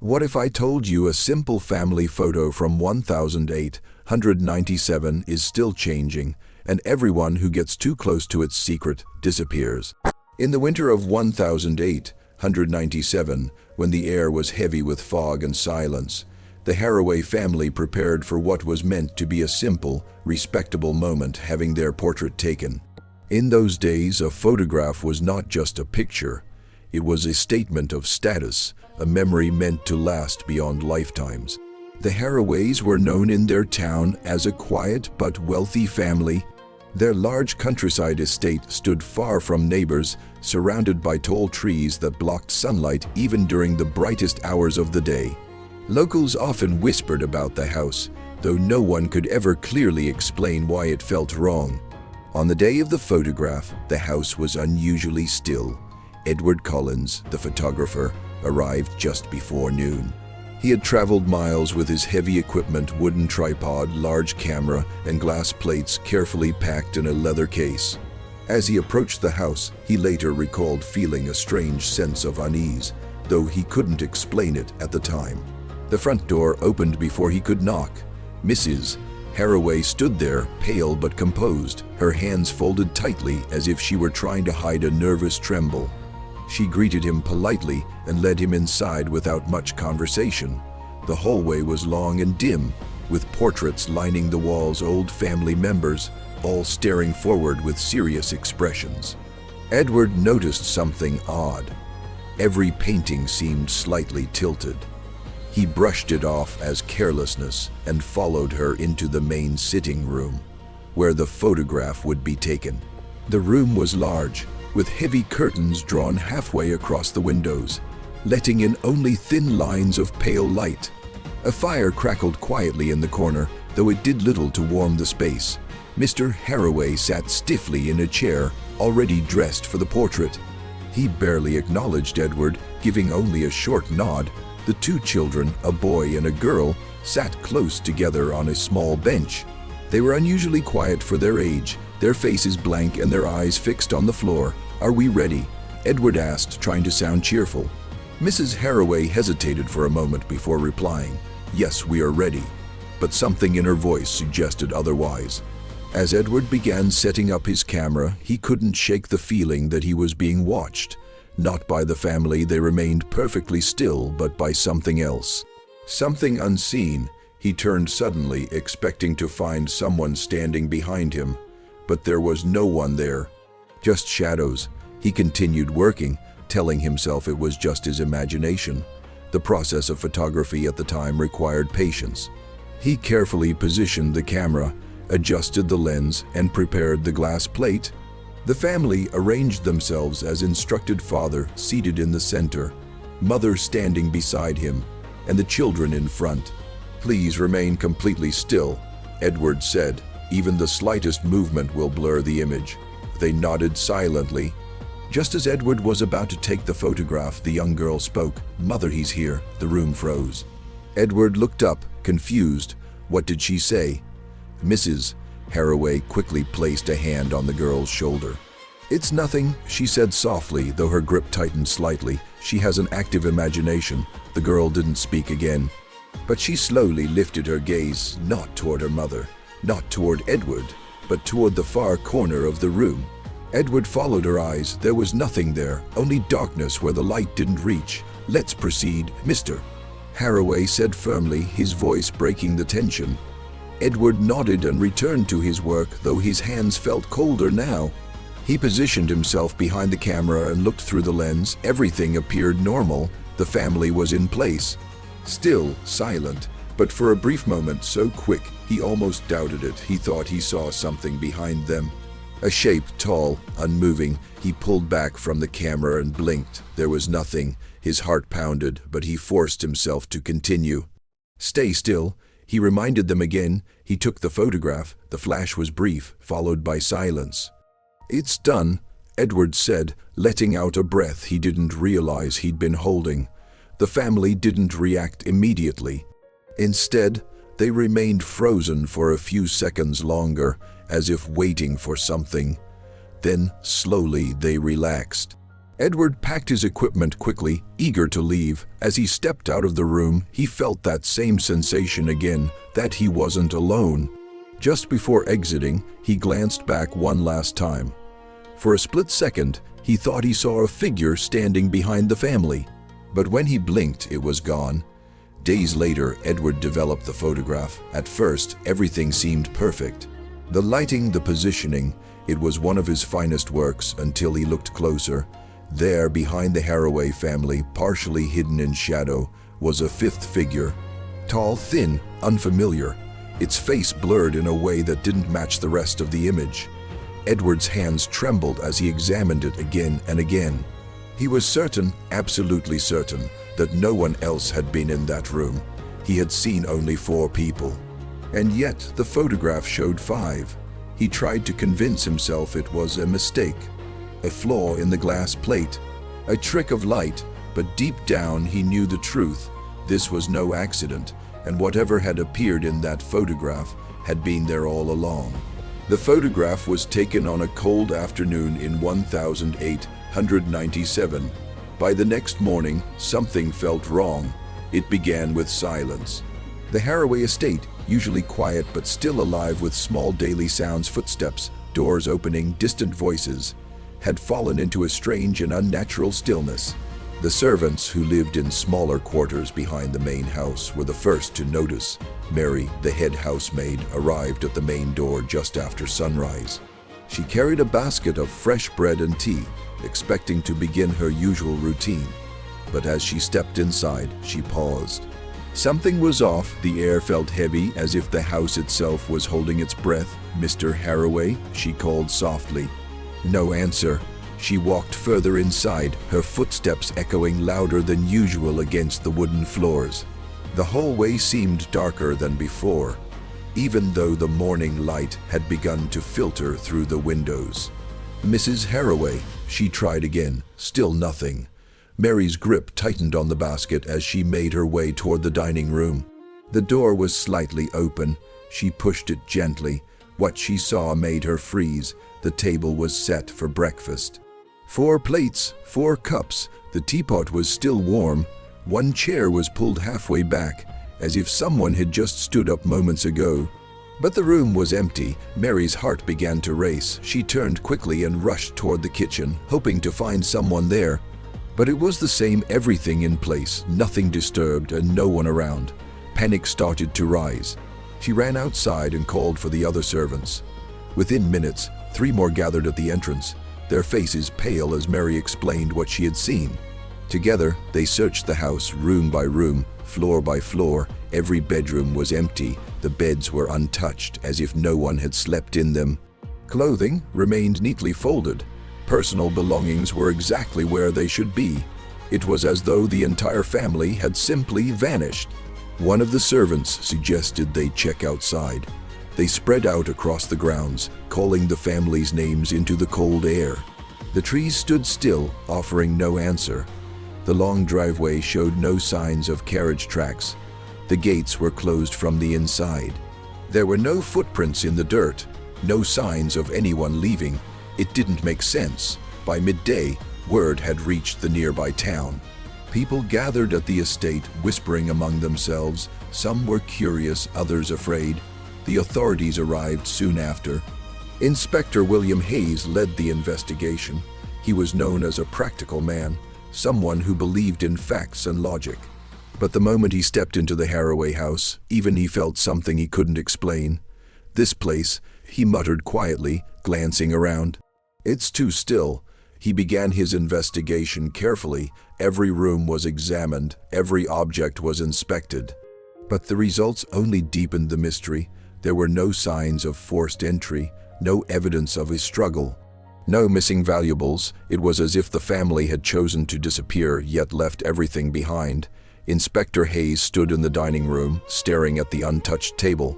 What if I told you a simple family photo from 1897 is still changing, and everyone who gets too close to its secret disappears? In the winter of 1897, when the air was heavy with fog and silence, the Harroway family prepared for what was meant to be a simple, respectable moment, having their portrait taken. In those days, a photograph was not just a picture. It was a statement of status, a memory meant to last beyond lifetimes. The Harroways were known in their town as a quiet but wealthy family. Their large countryside estate stood far from neighbors, surrounded by tall trees that blocked sunlight even during the brightest hours of the day. Locals often whispered about the house, though no one could ever clearly explain why it felt wrong. On the day of the photograph, the house was unusually still. Edward Collins, the photographer, arrived just before noon. He had traveled miles with his heavy equipment, wooden tripod, large camera, and glass plates carefully packed in a leather case. As he approached the house, he later recalled feeling a strange sense of unease, though he couldn't explain it at the time. The front door opened before he could knock. Mrs. Harroway stood there, pale but composed, her hands folded tightly as if she were trying to hide a nervous tremble. She greeted him politely and led him inside without much conversation. The hallway was long and dim, with portraits lining the walls, old family members, all staring forward with serious expressions. Edward noticed something odd. Every painting seemed slightly tilted. He brushed it off as carelessness and followed her into the main sitting room, where the photograph would be taken. The room was large, with heavy curtains drawn halfway across the windows, letting in only thin lines of pale light. A fire crackled quietly in the corner, though it did little to warm the space. Mr. Harroway sat stiffly in a chair, already dressed for the portrait. He barely acknowledged Edward, giving only a short nod. The two children, a boy and a girl, sat close together on a small bench. They were unusually quiet for their age, their faces blank and their eyes fixed on the floor. "Are we ready?" Edward asked, trying to sound cheerful. Mrs. Harroway hesitated for a moment before replying, "Yes, we are ready," but something in her voice suggested otherwise. As Edward began setting up his camera, he couldn't shake the feeling that he was being watched. Not by the family, they remained perfectly still, but by something else. Something unseen. He turned suddenly, expecting to find someone standing behind him, but there was no one there. Just shadows. He continued working, telling himself it was just his imagination. The process of photography at the time required patience. He carefully positioned the camera, adjusted the lens, and prepared the glass plate. The family arranged themselves as instructed, father seated in the center, mother standing beside him, and the children in front. "Please remain completely still," Edward said. "Even the slightest movement will blur the image." They nodded silently. Just as Edward was about to take the photograph, the young girl spoke. "Mother, he's here." The room froze. Edward looked up, confused. What did she say? Mrs. Harroway quickly placed a hand on the girl's shoulder. "It's nothing," she said softly, though her grip tightened slightly. "She has an active imagination." The girl didn't speak again, but she slowly lifted her gaze, not toward her mother, not toward Edward, but toward the far corner of the room. Edward followed her eyes. There was nothing there, only darkness where the light didn't reach. "Let's proceed, Mr. Harroway said firmly, his voice breaking the tension. Edward nodded and returned to his work, though his hands felt colder now. He positioned himself behind the camera and looked through the lens. Everything appeared normal. The family was in place. Still, silent, but for a brief moment so quick he almost doubted it. He thought he saw something behind them. A shape, tall, unmoving. He pulled back from the camera and blinked. There was nothing. His heart pounded, but he forced himself to continue. "Stay still," he reminded them again. He took the photograph. The flash was brief, followed by silence. "It's done," Edward said, letting out a breath he didn't realize he'd been holding. The family didn't react immediately. Instead, they remained frozen for a few seconds longer, as if waiting for something. Then, slowly, they relaxed. Edward packed his equipment quickly, eager to leave. As he stepped out of the room, he felt that same sensation again, that he wasn't alone. Just before exiting, he glanced back one last time. For a split second, he thought he saw a figure standing behind the family. But when he blinked, it was gone. Days later, Edward developed the photograph. At first, everything seemed perfect. The lighting, the positioning, it was one of his finest works until he looked closer. There, behind the Harroway family, partially hidden in shadow, was a fifth figure. Tall, thin, unfamiliar. Its face blurred in a way that didn't match the rest of the image. Edward's hands trembled as he examined it again and again. He was certain, absolutely certain, that no one else had been in that room. He had seen only 4 people. And yet, the photograph showed 5. He tried to convince himself it was a mistake, a flaw in the glass plate, a trick of light, but deep down he knew the truth. This was no accident, and whatever had appeared in that photograph had been there all along. The photograph was taken on a cold afternoon in 1897. By the next morning, something felt wrong. It began with silence. The Harroway estate, usually quiet but still alive with small daily sounds, footsteps, doors opening, distant voices, had fallen into a strange and unnatural stillness. The servants who lived in smaller quarters behind the main house were the first to notice. Mary, the head housemaid, arrived at the main door just after sunrise. She carried a basket of fresh bread and tea, expecting to begin her usual routine. But as she stepped inside, she paused. Something was off. The air felt heavy, as if the house itself was holding its breath. "Mr. Harroway?" she called softly. No answer. She walked further inside, her footsteps echoing louder than usual against the wooden floors. The hallway seemed darker than before, even though the morning light had begun to filter through the windows. "Mrs. Harroway?" she tried again. Still nothing. Mary's grip tightened on the basket as she made her way toward the dining room. The door was slightly open. She pushed it gently. What she saw made her freeze. The table was set for breakfast. 4 plates, 4 cups. The teapot was still warm. One chair was pulled halfway back, as if someone had just stood up moments ago. But the room was empty. Mary's heart began to race. She turned quickly and rushed toward the kitchen, hoping to find someone there. But it was the same, everything in place, nothing disturbed and no one around. Panic started to rise. She ran outside and called for the other servants. Within minutes, 3 more gathered at the entrance, their faces pale as Mary explained what she had seen. Together, they searched the house room by room, floor by floor. Every bedroom was empty. The beds were untouched, as if no one had slept in them. Clothing remained neatly folded. Personal belongings were exactly where they should be. It was as though the entire family had simply vanished. One of the servants suggested they check outside. They spread out across the grounds, calling the family's names into the cold air. The trees stood still, offering no answer. The long driveway showed no signs of carriage tracks. The gates were closed from the inside. There were no footprints in the dirt, no signs of anyone leaving. It didn't make sense. By midday, word had reached the nearby town. People gathered at the estate, whispering among themselves. Some were curious, others afraid. The authorities arrived soon after. Inspector William Hayes led the investigation. He was known as a practical man, someone who believed in facts and logic. But the moment he stepped into the Harroway house, even he felt something he couldn't explain. "This place," he muttered quietly, glancing around. "It's too still." He began his investigation carefully. Every room was examined, every object was inspected. But the results only deepened the mystery. There were no signs of forced entry, no evidence of a struggle. No missing valuables. It was as if the family had chosen to disappear, yet left everything behind. Inspector Hayes stood in the dining room, staring at the untouched table.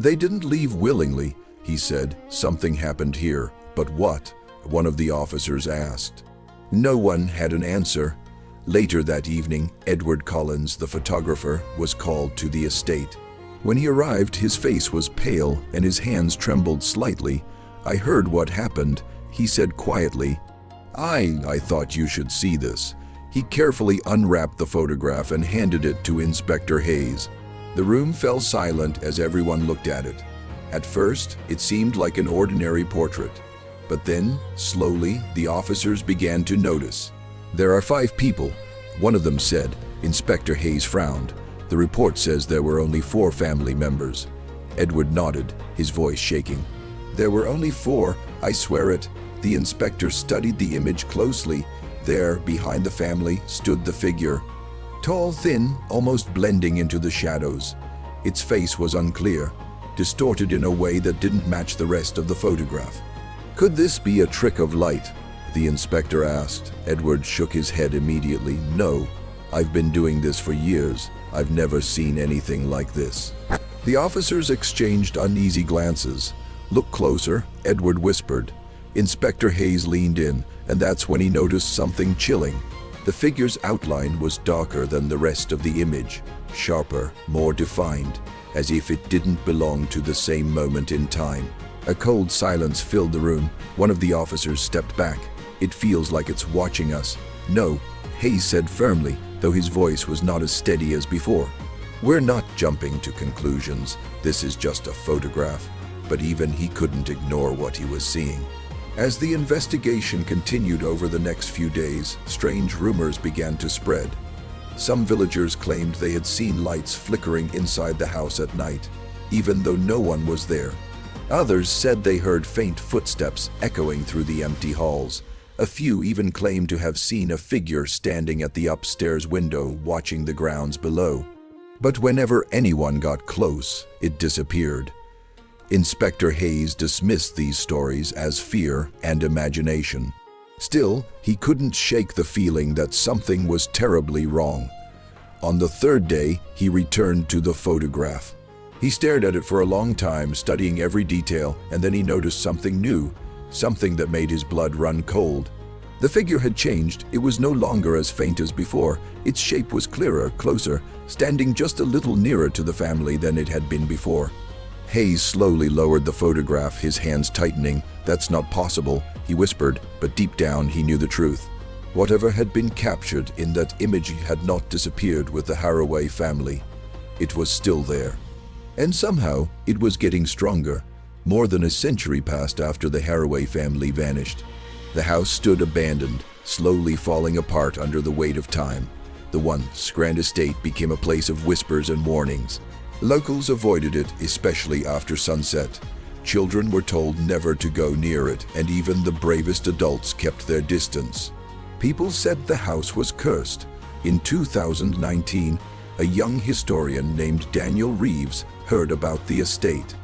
"They didn't leave willingly," he said. "Something happened here." "But what?" one of the officers asked. No one had an answer. Later that evening, Edward Collins, the photographer, was called to the estate. When he arrived, his face was pale and his hands trembled slightly. "I heard what happened," he said quietly. I thought you should see this." He carefully unwrapped the photograph and handed it to Inspector Hayes. The room fell silent as everyone looked at it. At first, it seemed like an ordinary portrait. But then, slowly, the officers began to notice. "There are 5 people," one of them said. Inspector Hayes frowned. "The report says there were only 4 family members." Edward nodded, his voice shaking. "There were only 4, I swear it." The inspector studied the image closely. There, behind the family, stood the figure. Tall, thin, almost blending into the shadows. Its face was unclear, distorted in a way that didn't match the rest of the photograph. "Could this be a trick of light?" the inspector asked. Edward shook his head immediately. "No, I've been doing this for years. I've never seen anything like this." The officers exchanged uneasy glances. "Look closer," Edward whispered. Inspector Hayes leaned in, and that's when he noticed something chilling. The figure's outline was darker than the rest of the image, sharper, more defined, as if it didn't belong to the same moment in time. A cold silence filled the room. One of the officers stepped back. "It feels like it's watching us." "No," Hayes said firmly, though his voice was not as steady as before. "We're not jumping to conclusions. This is just a photograph." But even he couldn't ignore what he was seeing. As the investigation continued over the next few days, strange rumors began to spread. Some villagers claimed they had seen lights flickering inside the house at night, even though no one was there. Others said they heard faint footsteps echoing through the empty halls. A few even claimed to have seen a figure standing at the upstairs window watching the grounds below. But whenever anyone got close, it disappeared. Inspector Hayes dismissed these stories as fear and imagination. Still, he couldn't shake the feeling that something was terribly wrong. On the 3rd day, he returned to the photograph. He stared at it for a long time, studying every detail, and then he noticed something new, something that made his blood run cold. The figure had changed. It was no longer as faint as before. Its shape was clearer, closer, standing just a little nearer to the family than it had been before. Hayes slowly lowered the photograph, his hands tightening. "That's not possible," he whispered, but deep down he knew the truth. Whatever had been captured in that image had not disappeared with the Harroway family. It was still there. And somehow, it was getting stronger. More than a century passed after the Harroway family vanished. The house stood abandoned, slowly falling apart under the weight of time. The once grand estate became a place of whispers and warnings. Locals avoided it, especially after sunset. Children were told never to go near it, and even the bravest adults kept their distance. People said the house was cursed. In 2019, a young historian named Daniel Reeves heard about the estate.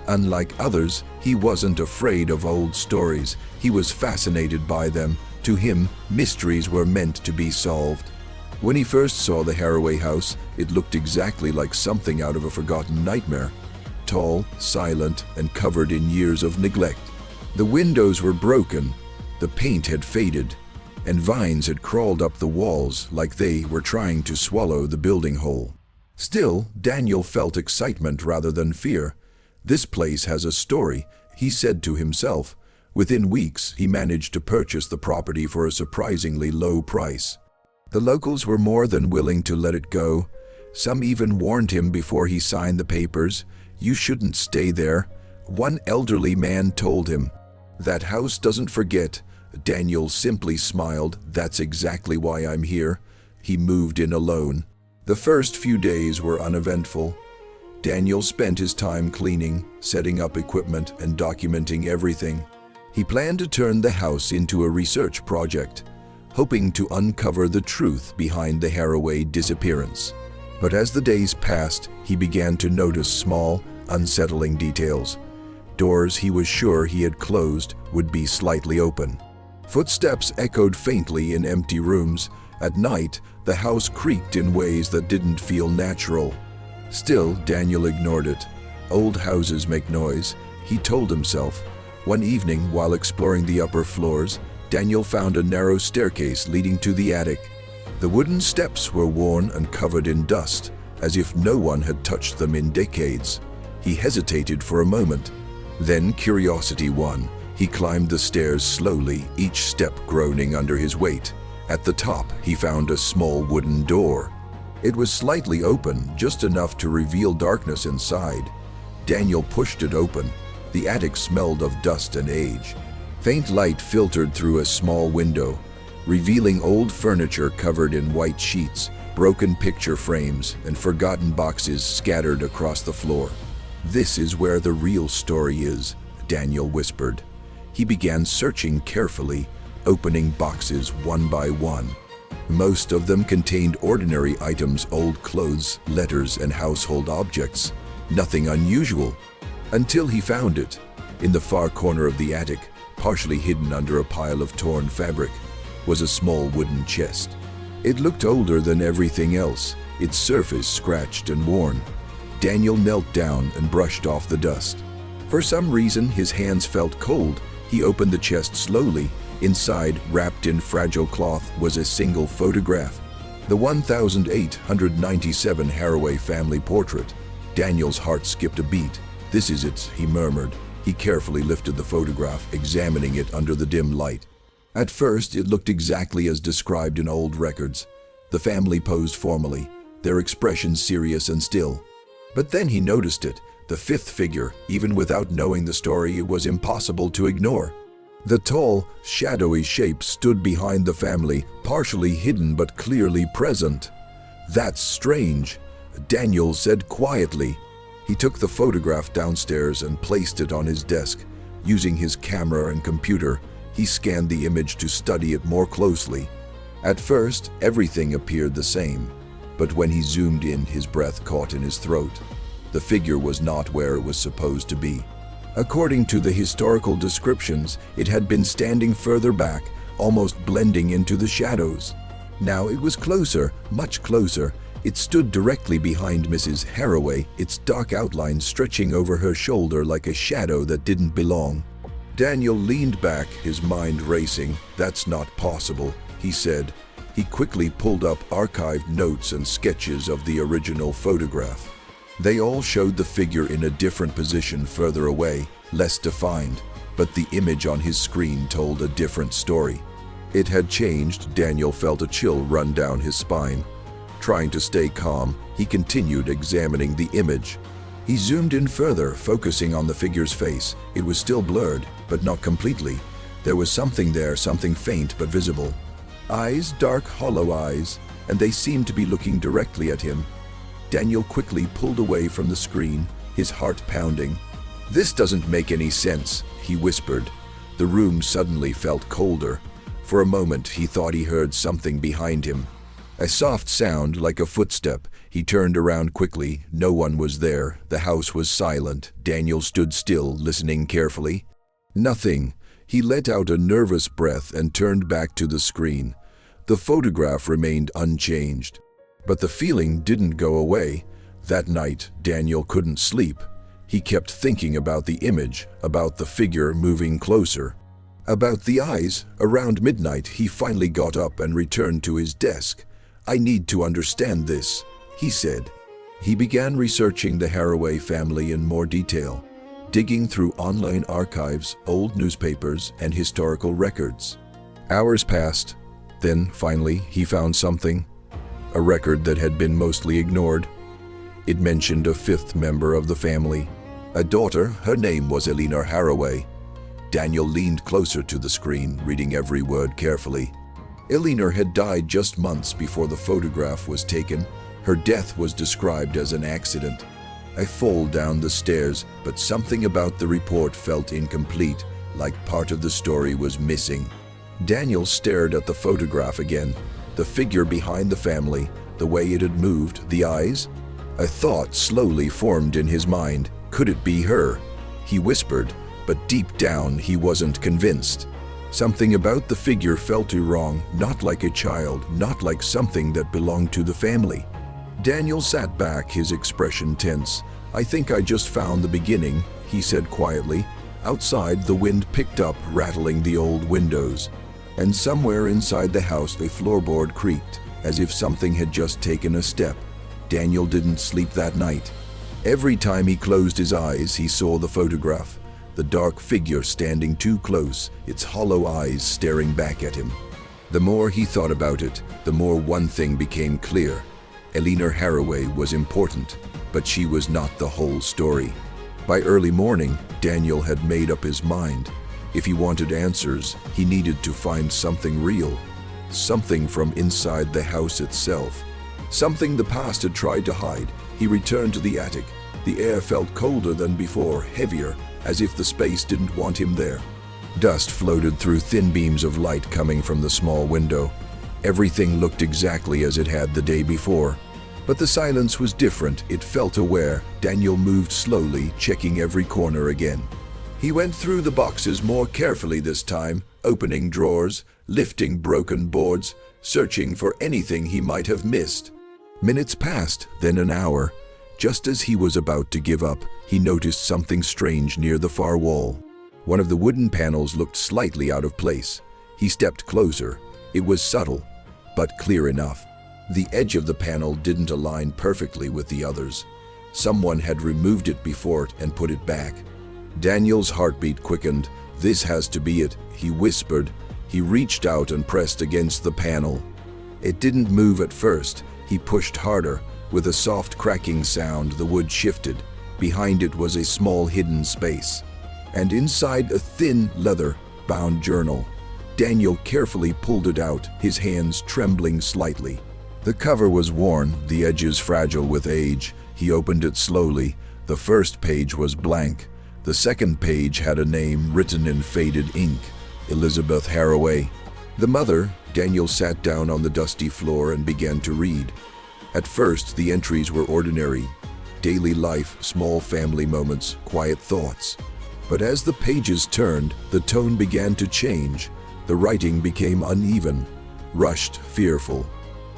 Unlike others, he wasn't afraid of old stories. He was fascinated by them. To him, mysteries were meant to be solved. When he first saw the Harroway house, it looked exactly like something out of a forgotten nightmare. Tall, silent, and covered in years of neglect. The windows were broken, the paint had faded, and vines had crawled up the walls like they were trying to swallow the building whole. Still, Daniel felt excitement rather than fear. "This place has a story," he said to himself. Within weeks, he managed to purchase the property for a surprisingly low price. The locals were more than willing to let it go. Some even warned him before he signed the papers. "You shouldn't stay there," one elderly man told him. "That house doesn't forget." Daniel simply smiled. "That's exactly why I'm here." He moved in alone. The first few days were uneventful. Daniel spent his time cleaning, setting up equipment, and documenting everything. He planned to turn the house into a research project, hoping to uncover the truth behind the Harroway disappearance. But as the days passed, he began to notice small, unsettling details. Doors he was sure he had closed would be slightly open. Footsteps echoed faintly in empty rooms. At night, the house creaked in ways that didn't feel natural. Still, Daniel ignored it. Old houses make noise, he told himself. One evening, while exploring the upper floors, Daniel found a narrow staircase leading to the attic. The wooden steps were worn and covered in dust, as if no one had touched them in decades. He hesitated for a moment. Then curiosity won. He climbed the stairs slowly, each step groaning under his weight. At the top, he found a small wooden door. It was slightly open, just enough to reveal darkness inside. Daniel pushed it open. The attic smelled of dust and age. Faint light filtered through a small window, revealing old furniture covered in white sheets, broken picture frames, and forgotten boxes scattered across the floor. "This is where the real story is," Daniel whispered. He began searching carefully, opening boxes one by one. Most of them contained ordinary items, old clothes, letters, and household objects. Nothing unusual. Until he found it. In the far corner of the attic, partially hidden under a pile of torn fabric, was a small wooden chest. It looked older than everything else, its surface scratched and worn. Daniel knelt down and brushed off the dust. For some reason, his hands felt cold. He opened the chest slowly. Inside, wrapped in fragile cloth, was a single photograph. The 1897 Harroway family portrait. Daniel's heart skipped a beat. "This is it," he murmured. He carefully lifted the photograph, examining it under the dim light. At first, it looked exactly as described in old records. The family posed formally, their expression serious and still. But then he noticed it, the fifth figure. Even without knowing the story, it was impossible to ignore. The tall, shadowy shape stood behind the family, partially hidden but clearly present. "That's strange," Daniel said quietly. He took the photograph downstairs and placed it on his desk. Using his camera and computer, he scanned the image to study it more closely. At first, everything appeared the same, but when he zoomed in, his breath caught in his throat. The figure was not where it was supposed to be. According to the historical descriptions, it had been standing further back, almost blending into the shadows. Now it was closer, much closer. It stood directly behind Mrs. Harroway, its dark outline stretching over her shoulder like a shadow that didn't belong. Daniel leaned back, his mind racing. "That's not possible," he said. He quickly pulled up archived notes and sketches of the original photograph. They all showed the figure in a different position further away, less defined, but the image on his screen told a different story. It had changed. Daniel felt a chill run down his spine. Trying to stay calm, he continued examining the image. He zoomed in further, focusing on the figure's face. It was still blurred, but not completely. There was something there, something faint but visible. Eyes, dark, hollow eyes, and they seemed to be looking directly at him. Daniel quickly pulled away from the screen, his heart pounding. "This doesn't make any sense," he whispered. The room suddenly felt colder. For a moment, he thought he heard something behind him. A soft sound, like a footstep. He turned around quickly. No one was there. The house was silent. Daniel stood still, listening carefully. Nothing. He let out a nervous breath and turned back to the screen. The photograph remained unchanged. But the feeling didn't go away. That night, Daniel couldn't sleep. He kept thinking about the image, about the figure moving closer, about the eyes. Around midnight, he finally got up and returned to his desk. "I need to understand this," he said. He began researching the Harroway family in more detail, digging through online archives, old newspapers, and historical records. Hours passed. Then, finally, he found something. A record that had been mostly ignored. It mentioned a fifth member of the family, a daughter. Her name was Eleanor Harroway. Daniel leaned closer to the screen, reading every word carefully. Eleanor had died just months before the photograph was taken. Her death was described as an accident. A fall down the stairs, but something about the report felt incomplete, like part of the story was missing. Daniel stared at the photograph again. The figure behind the family, the way it had moved, the eyes. A thought slowly formed in his mind. Could it be her? He whispered, but deep down he wasn't convinced. Something about the figure felt too wrong, not like a child, not like something that belonged to the family. Daniel sat back, his expression tense. "I think I just found the beginning," he said quietly. Outside, the wind picked up, rattling the old windows. And somewhere inside the house, a floorboard creaked, as if something had just taken a step. Daniel didn't sleep that night. Every time he closed his eyes, he saw the photograph. the dark figure standing too close, its hollow eyes staring back at him. The more he thought about it, the more one thing became clear. Eleanor Harroway was important, but she was not the whole story. By early morning, Daniel had made up his mind. If he wanted answers, he needed to find something real, something from inside the house itself, something the past had tried to hide. He returned to the attic. The air felt colder than before, heavier, as if the space didn't want him there. Dust floated through thin beams of light coming from the small window. Everything looked exactly as it had the day before. But the silence was different. It felt aware. Daniel moved slowly, checking every corner again. He went through the boxes more carefully this time, opening drawers, lifting broken boards, searching for anything he might have missed. Minutes passed, then an hour. Just as he was about to give up, he noticed something strange near the far wall. One of the wooden panels looked slightly out of place. He stepped closer. It was subtle, but clear enough. The edge of the panel didn't align perfectly with the others. Someone had removed it before and put it back. Daniel's heartbeat quickened. "This has to be it," he whispered. He reached out and pressed against the panel. It didn't move at first. He pushed harder. With a soft cracking sound, the wood shifted. Behind it was a small hidden space, and inside a thin, leather-bound journal. Daniel carefully pulled it out, his hands trembling slightly. The cover was worn, the edges fragile with age. He opened it slowly. The first page was blank. The second page had a name written in faded ink: Elizabeth Harroway. The mother. Daniel sat down on the dusty floor and began to read. At first, the entries were ordinary. Daily life, small family moments, quiet thoughts. But as the pages turned, the tone began to change. The writing became uneven, rushed, fearful.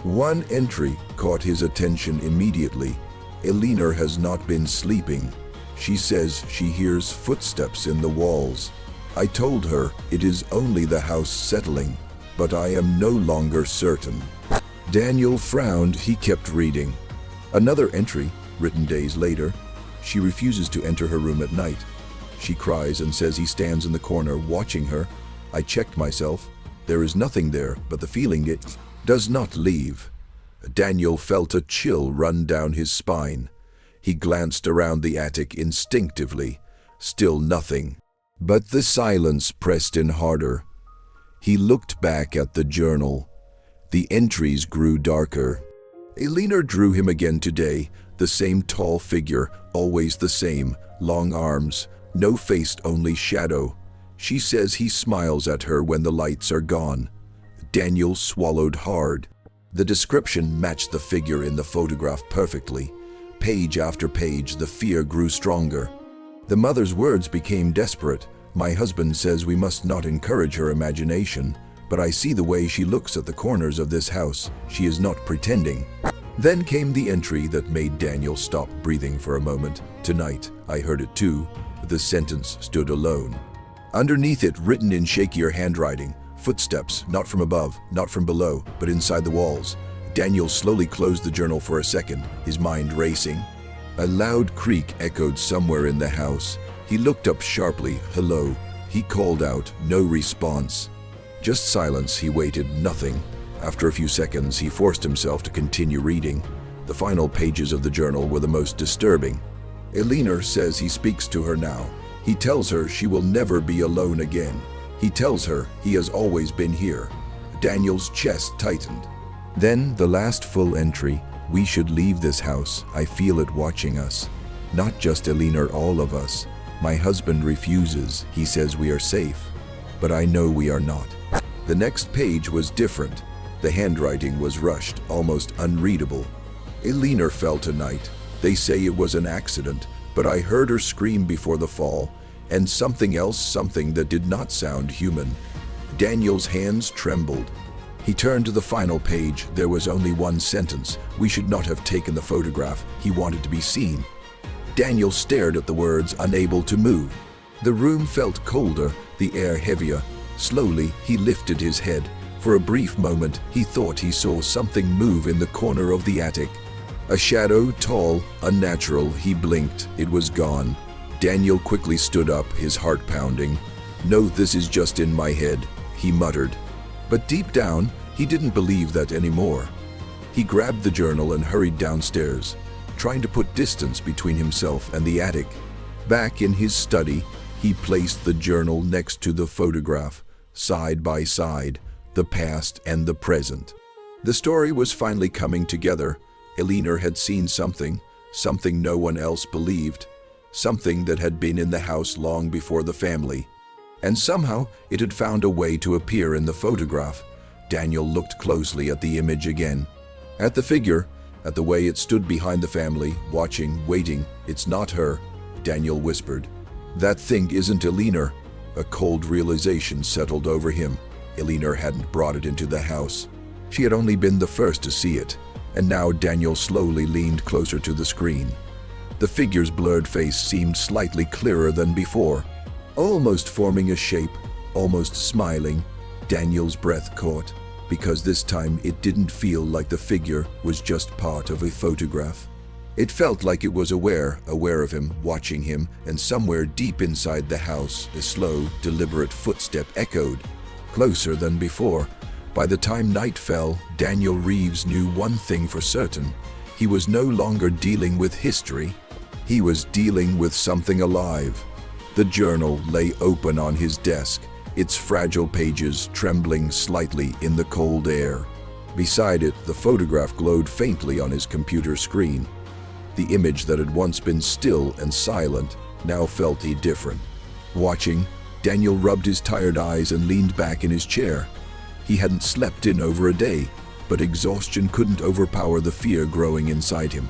One entry caught his attention immediately. "Eleanor has not been sleeping. She says she hears footsteps in the walls. I told her it is only the house settling, but I am no longer certain." Daniel frowned. He kept reading. Another entry, written days later. "She refuses to enter her room at night. She cries and says he stands in the corner watching her. I checked myself. There is nothing there, but the feeling it does not leave." Daniel felt a chill run down his spine. He glanced around the attic instinctively. Still nothing. But the silence pressed in harder. He looked back at the journal. The entries grew darker. Eleanor drew him again today, the same tall figure, always the same, long arms, no face, only shadow. She says he smiles at her when the lights are gone. Daniel swallowed hard. The description matched the figure in the photograph perfectly. Page after page, the fear grew stronger. The mother's words became desperate. "My husband says we must not encourage her imagination, but I see the way she looks at the corners of this house. She is not pretending." Then came the entry that made Daniel stop breathing for a moment. "Tonight, I heard it too." The sentence stood alone. Underneath it, written in shakier handwriting, footsteps, not from above, not from below, but inside the walls. Daniel slowly closed the journal for a second, his mind racing. A loud creak echoed somewhere in the house. He looked up sharply. "Hello." He called out. No response. Just silence. He waited. Nothing. After a few seconds, he forced himself to continue reading. The final pages of the journal were the most disturbing. Eleanor says he speaks to her now. He tells her she will never be alone again. He tells her he has always been here. Daniel's chest tightened. Then the last full entry: "We should leave this house. I feel it watching us. Not just Eleanor, all of us. My husband refuses. He says we are safe. But I know we are not." The next page was different. The handwriting was rushed, almost unreadable. "Eleanor fell tonight. They say it was an accident, but I heard her scream before the fall, and something else, something that did not sound human." Daniel's hands trembled. He turned to the final page. There was only one sentence: "We should not have taken the photograph. He wanted to be seen." Daniel stared at the words, unable to move. The room felt colder, the air heavier. Slowly, he lifted his head. For a brief moment, he thought he saw something move in the corner of the attic. A shadow, tall, unnatural. He blinked. It was gone. Daniel quickly stood up, his heart pounding. "No, this is just in my head," he muttered. But deep down, he didn't believe that anymore. He grabbed the journal and hurried downstairs, trying to put distance between himself and the attic. Back in his study, he placed the journal next to the photograph, side by side, the past and the present. The story was finally coming together. Elinor had seen something no one else believed, something that had been in the house long before the family. And somehow it had found a way to appear in the photograph. Daniel looked closely at the image again. At the figure, at the way it stood behind the family, watching, waiting. "It's not her," Daniel whispered. "That thing isn't Elinor." A cold realization settled over him. Elinor hadn't brought it into the house. She had only been the first to see it. And now Daniel slowly leaned closer to the screen. The figure's blurred face seemed slightly clearer than before, almost forming a shape, almost smiling. Daniel's breath caught, because this time it didn't feel like the figure was just part of a photograph. It felt like it was aware of him, watching him, and somewhere deep inside the house, a slow, deliberate footstep echoed, closer than before. By the time night fell, Daniel Reeves knew one thing for certain. He was no longer dealing with history. He was dealing with something alive. The journal lay open on his desk, its fragile pages trembling slightly in the cold air. Beside it, the photograph glowed faintly on his computer screen. The image that had once been still and silent now felt different. Watching, Daniel rubbed his tired eyes and leaned back in his chair. He hadn't slept in over a day, but exhaustion couldn't overpower the fear growing inside him.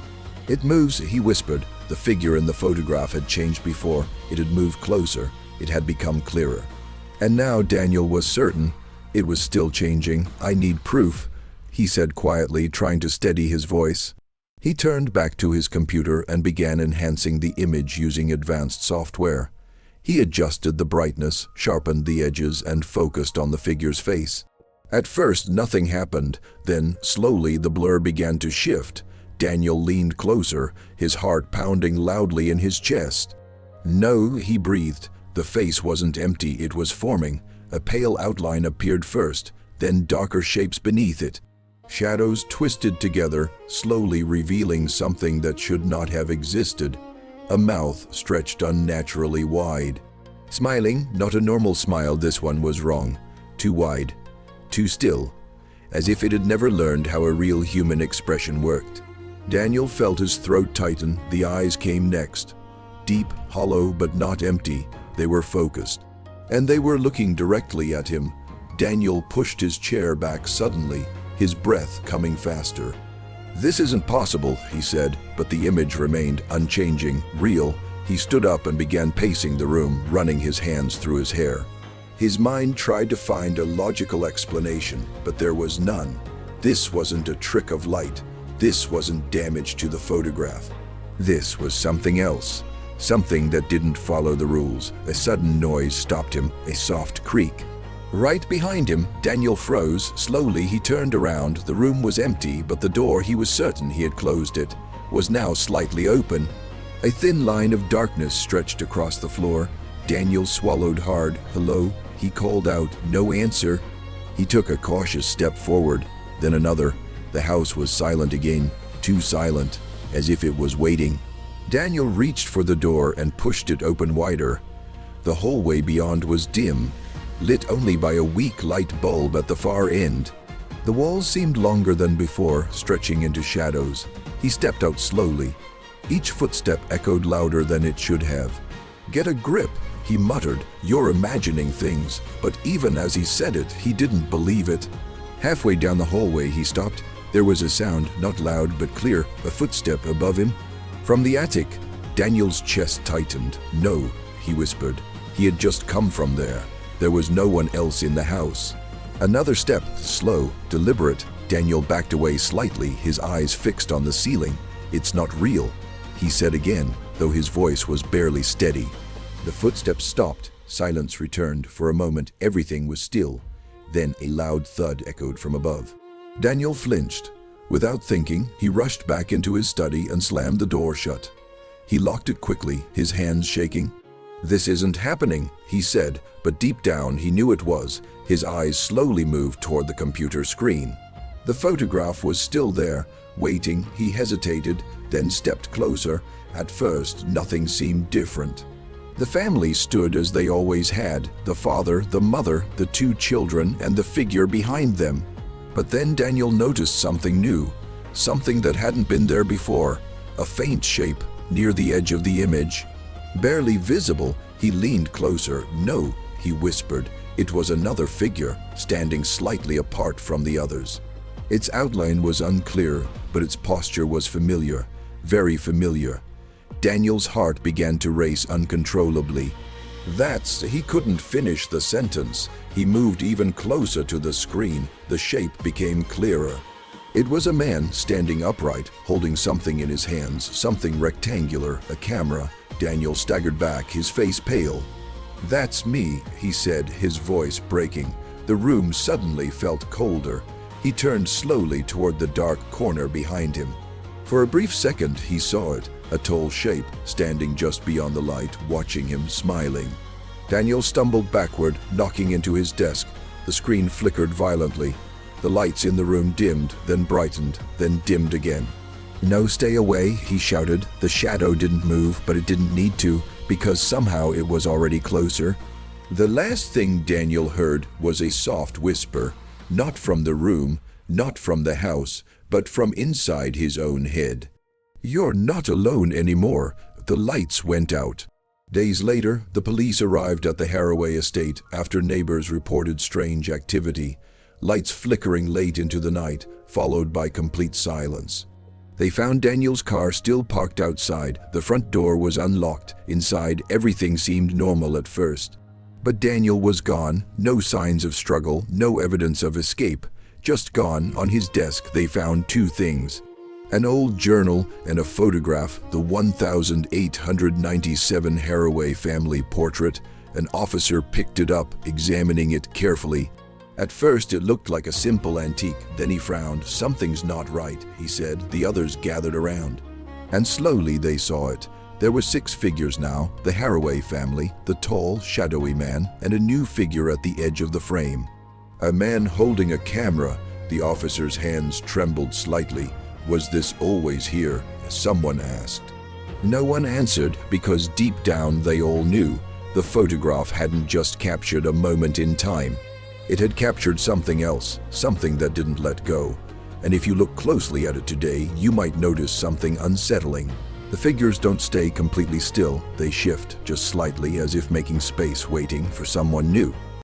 "It moves," he whispered. The figure in the photograph had changed before. It had moved closer. It had become clearer. And now Daniel was certain it was still changing. "I need proof," he said quietly, trying to steady his voice. He turned back to his computer and began enhancing the image using advanced software. He adjusted the brightness, sharpened the edges, and focused on the figure's face. At first, nothing happened. Then, slowly, the blur began to shift. Daniel leaned closer, his heart pounding loudly in his chest. "No," he breathed. The face wasn't empty, it was forming. A pale outline appeared first, then darker shapes beneath it. Shadows twisted together, slowly revealing something that should not have existed. A mouth stretched unnaturally wide. Smiling, not a normal smile, this one was wrong. Too wide. Too still, as if it had never learned how a real human expression worked. Daniel felt his throat tighten. The eyes came next. Deep, hollow, but not empty. They were focused. And they were looking directly at him. Daniel pushed his chair back suddenly, his breath coming faster. "This isn't possible," he said, but the image remained unchanging, real. He stood up and began pacing the room, running his hands through his hair. His mind tried to find a logical explanation, but there was none. This wasn't a trick of light. This wasn't damage to the photograph. This was something else. Something that didn't follow the rules. A sudden noise stopped him, a soft creak. Right behind him, Daniel froze. Slowly, he turned around. The room was empty, but the door, he was certain he had closed it, was now slightly open. A thin line of darkness stretched across the floor. Daniel swallowed hard. "Hello?" he called out. No answer. He took a cautious step forward, then another. The house was silent again, too silent, as if it was waiting. Daniel reached for the door and pushed it open wider. The hallway beyond was dim, lit only by a weak light bulb at the far end. The walls seemed longer than before, stretching into shadows. He stepped out slowly. Each footstep echoed louder than it should have. "Get a grip," he muttered. "You're imagining things." But even as he said it, he didn't believe it. Halfway down the hallway, he stopped. There was a sound, not loud but clear, a footstep above him. From the attic, Daniel's chest tightened. "No," he whispered. He had just come from there. There was no one else in the house. Another step, slow, deliberate. Daniel backed away slightly, his eyes fixed on the ceiling. "It's not real," he said again, though his voice was barely steady. The footsteps stopped. Silence returned. For a moment, everything was still. Then a loud thud echoed from above. Daniel flinched. Without thinking, he rushed back into his study and slammed the door shut. He locked it quickly, his hands shaking. "This isn't happening," he said, but deep down he knew it was. His eyes slowly moved toward the computer screen. The photograph was still there, waiting. He hesitated, then stepped closer. At first, nothing seemed different. The family stood as they always had, the father, the mother, the two children, and the figure behind them. But then Daniel noticed something new, something that hadn't been there before, a faint shape near the edge of the image. Barely visible, he leaned closer. "No," he whispered. It was another figure, standing slightly apart from the others. Its outline was unclear, but its posture was familiar, very familiar. Daniel's heart began to race uncontrollably. He couldn't finish the sentence. He moved even closer to the screen. The shape became clearer. It was a man standing upright, holding something in his hands, something rectangular, a camera. Daniel staggered back, his face pale. "That's me," he said, his voice breaking. The room suddenly felt colder. He turned slowly toward the dark corner behind him. For a brief second he saw it, a tall shape, standing just beyond the light, watching him, smiling. Daniel stumbled backward, knocking into his desk. The screen flickered violently. The lights in the room dimmed, then brightened, then dimmed again. "No, stay away," he shouted. The shadow didn't move, but it didn't need to, because somehow it was already closer. The last thing Daniel heard was a soft whisper, not from the room, not from the house, but from inside his own head. "You're not alone anymore." The lights went out. Days later, the police arrived at the Harroway estate after neighbors reported strange activity. Lights flickering late into the night, followed by complete silence. They found Daniel's car still parked outside. The front door was unlocked. Inside, everything seemed normal at first. But Daniel was gone. No signs of struggle, no evidence of escape. Just gone. On his desk, they found two things: an old journal and a photograph, the 1897 Harroway family portrait. An officer picked it up, examining it carefully. At first it looked like a simple antique, then he frowned. "Something's not right," he said. The others gathered around. And slowly they saw it. There were 6 figures now, the Harroway family, the tall, shadowy man, and a new figure at the edge of the frame. A man holding a camera. The officer's hands trembled slightly. "Was this always here?" someone asked. No one answered, because deep down they all knew. The photograph hadn't just captured a moment in time. It had captured something else, something that didn't let go. And if you look closely at it today, you might notice something unsettling. The figures don't stay completely still. They shift, just slightly, as if making space, waiting for someone new.